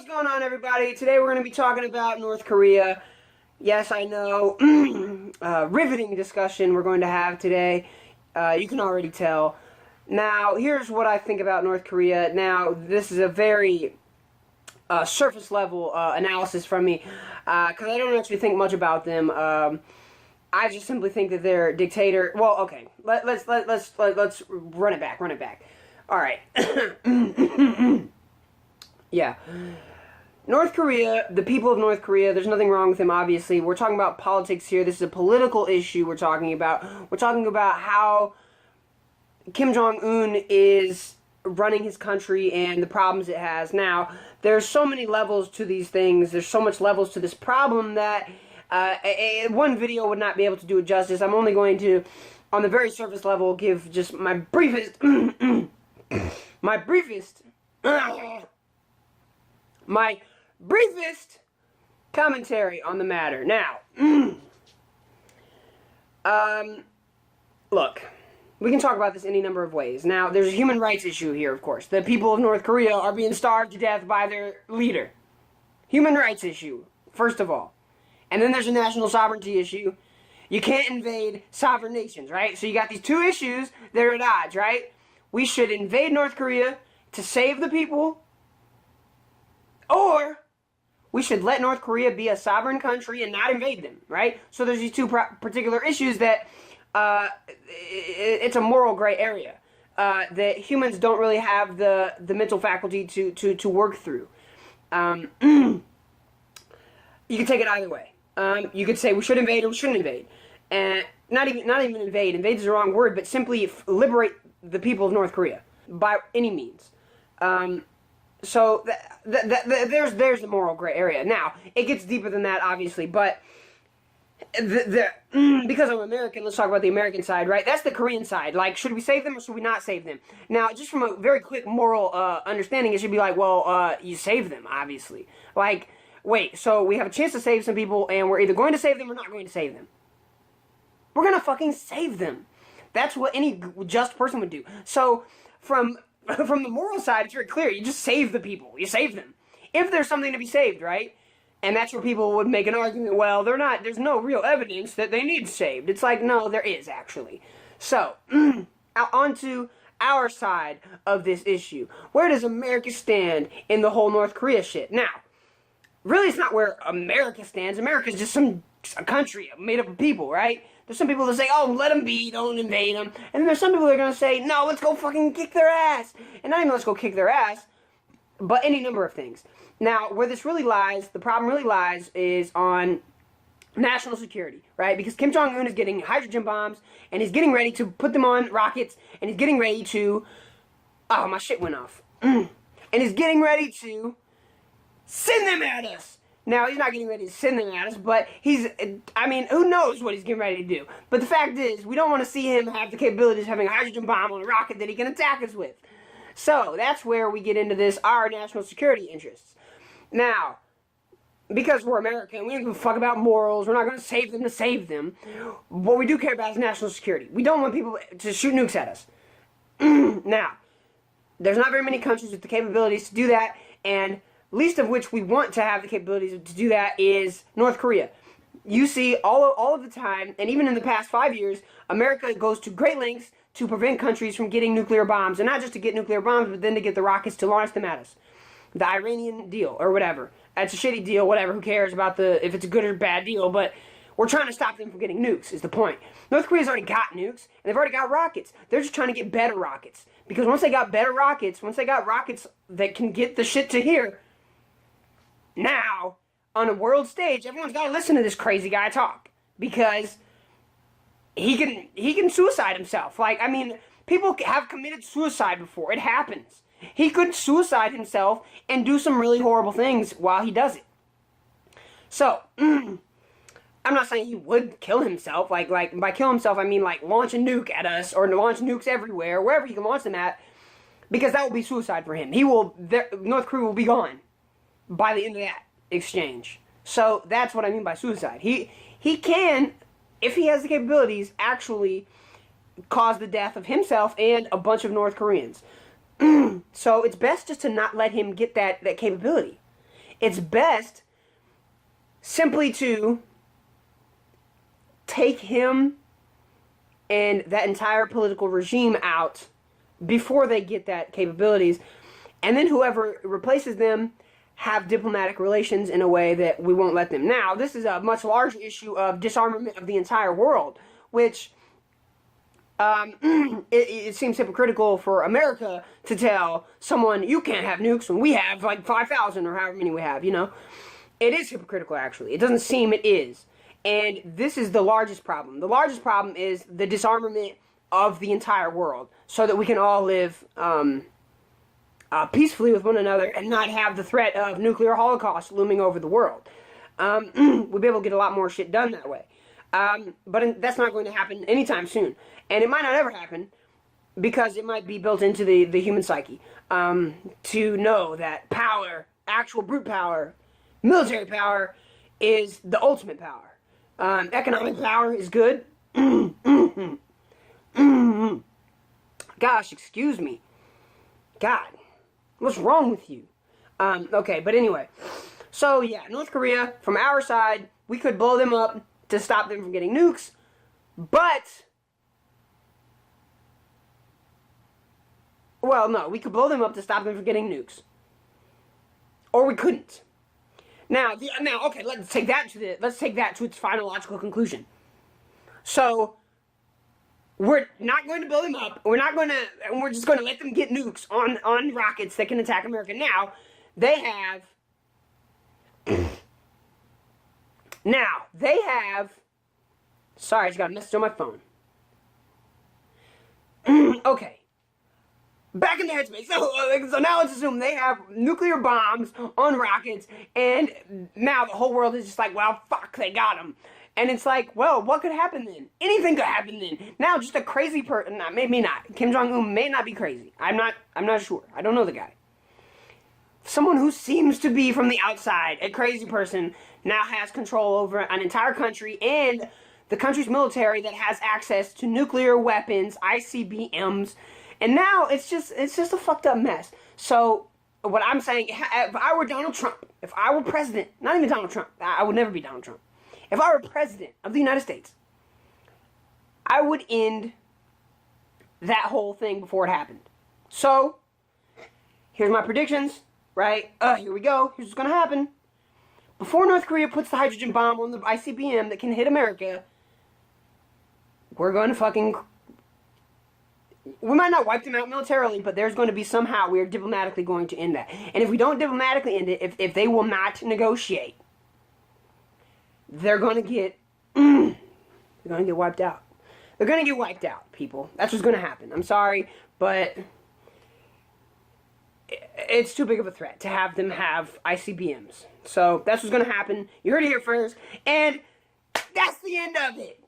What's going on, everybody? Today we're going to be talking about North Korea. Yes, I know. Riveting discussion we're going to have today. You can already tell. Now, here's what I think about North Korea. Now, this is a very surface level analysis from me, because I don't actually think much about them. I just simply think that they're a dictator. Well, okay, let's run it back. All right. Yeah. North Korea, the people of North Korea, there's nothing wrong with them, obviously. We're talking about politics here. This is a political issue we're talking about. We're talking about how Kim Jong-Un is running his country and the problems it has. Now, there's so many levels to these things. There's so much levels to this problem that one video would not be able to do it justice. I'm only going to, on the very surface level, give just my briefest, my briefest commentary on the matter. Now, look, we can talk about this any number of ways. Now, there's a human rights issue here, of course. The people of North Korea are being starved to death by their leader. Human rights issue, first of all. And then there's a national sovereignty issue. You can't invade sovereign nations, right? So you got these two issues that are at odds, right? We should invade North Korea to save the people, or we should let North Korea be a sovereign country and not invade them, right? So there's these two particular issues that it's a moral gray area that humans don't really have the mental faculty to work through. You can take it either way. You could say we should invade or we shouldn't invade, and not even invade. Invade is the wrong word, but simply liberate the people of North Korea by any means. So there's the moral gray area. Now, it gets deeper than that, obviously, but because I'm American, let's talk about the American side, right? That's the Korean side. Like, should we save them or should we not save them? Now, just from a very quick moral understanding, it should be like, well, you save them, obviously. Like, wait, so we have a chance to save some people, and we're either going to save them or not going to save them. We're gonna fucking save them. That's what any just person would do. So, from the moral side, it's very clear. You just save the people. You save them. If there's something to be saved, right? And that's where people would make an argument, well, there's no real evidence that they need saved. It's like, no, there is, actually. So, onto our side of this issue. Where does America stand in the whole North Korea shit? Now, really, it's not where America stands. America's just a country made up of people, right? There's some people that say, oh, let them be, don't invade them. And then there's some people that are going to say, no, let's go fucking kick their ass. And not even let's go kick their ass, but any number of things. Now, where this really lies, the problem really lies, is on national security, right? Because Kim Jong-Un is getting hydrogen bombs, and he's getting ready to put them on rockets, and he's getting ready to... Oh, my shit went off. And he's getting ready to send them at us. Now, he's not getting ready to send them at us, but I mean, who knows what he's getting ready to do. But the fact is, we don't want to see him have the capabilities of having a hydrogen bomb on a rocket that he can attack us with. So, that's where we get into this, our national security interests. Now, because we're American, we don't give a fuck about morals, we're not going to save them to save them. What we do care about is national security. We don't want people to shoot nukes at us. Now, there's not very many countries with the capabilities to do that, and least of which we want to have the capabilities to do that is North Korea. You see, all of the time, and even in the past 5 years, America goes to great lengths to prevent countries from getting nuclear bombs. And not just to get nuclear bombs, but then to get the rockets to launch them at us. The Iranian deal, or whatever. It's a shitty deal, whatever. Who cares about if it's a good or bad deal, but we're trying to stop them from getting nukes, is the point. North Korea's already got nukes, and they've already got rockets. They're just trying to get better rockets. Because once they got better rockets, once they got rockets that can get the shit to here, now, on a world stage, everyone's got to listen to this crazy guy talk, because he can suicide himself. Like, I mean, people have committed suicide before. It happens. He could suicide himself and do some really horrible things while he does it. So, I'm not saying he would kill himself. Like by kill himself, I mean like launch a nuke at us, or launch nukes everywhere, wherever he can launch them at, because that will be suicide for him. North Korea will be gone by the end of that exchange. So that's what I mean by suicide. He can, if he has the capabilities, actually cause the death of himself and a bunch of North Koreans. So it's best just to not let him get that capability. it's best simply to take him and that entire political regime out before they get that capabilities, and then whoever replaces them have diplomatic relations in a way that we won't let them. Now, this is a much larger issue of disarmament of the entire world, which it seems hypocritical for America to tell someone you can't have nukes when we have like 5,000 or however many we have, you know? It is hypocritical, actually. It doesn't seem it is. And this is the largest problem. The largest problem is the disarmament of the entire world so that we can all live peacefully with one another and not have the threat of nuclear holocaust looming over the world. We'll be able to get a lot more shit done that way. But that's not going to happen anytime soon. And it might not ever happen because it might be built into the human psyche to know that power, actual brute power, military power, is the ultimate power. Economic power is good. Gosh, excuse me. God, what's wrong with you? Okay, but anyway. So, yeah, North Korea, from our side, we could blow them up to stop them from getting nukes, but, well, no, we could blow them up to stop them from getting nukes. Or we couldn't. Now, okay, let's take that to its final logical conclusion. So, we're not going to blow them up. We're just going to let them get nukes on rockets that can attack America. Now, they have. Sorry, I just got a message on my phone. Okay. Back in the headspace. So now let's assume they have nuclear bombs on rockets, and now the whole world is just like, well, fuck, they got them. And it's like, well, what could happen then? Anything could happen then. Now, just a crazy person, maybe not. Kim Jong-Un may not be crazy. I'm not sure. I don't know the guy. Someone who seems to be from the outside, a crazy person, now has control over an entire country and the country's military that has access to nuclear weapons, ICBMs, and now it's just a fucked up mess. So what I'm saying, if I were Donald Trump, if I were president, not even Donald Trump, I would never be Donald Trump. If I were president of the United States, I would end that whole thing before it happened. So here's my predictions, right? Here we go. Here's what's gonna happen. Before North Korea puts the hydrogen bomb on the ICBM that can hit America, we're going to fucking... We might not wipe them out militarily, but there's going to be somehow we're diplomatically going to end that. And if we don't diplomatically end it, if they will not negotiate, they're going to get... they're going to get wiped out. They're going to get wiped out, people. That's what's going to happen. I'm sorry, but... it's too big of a threat to have them have ICBMs. So that's what's going to happen. You heard it here first. And that's the end of it.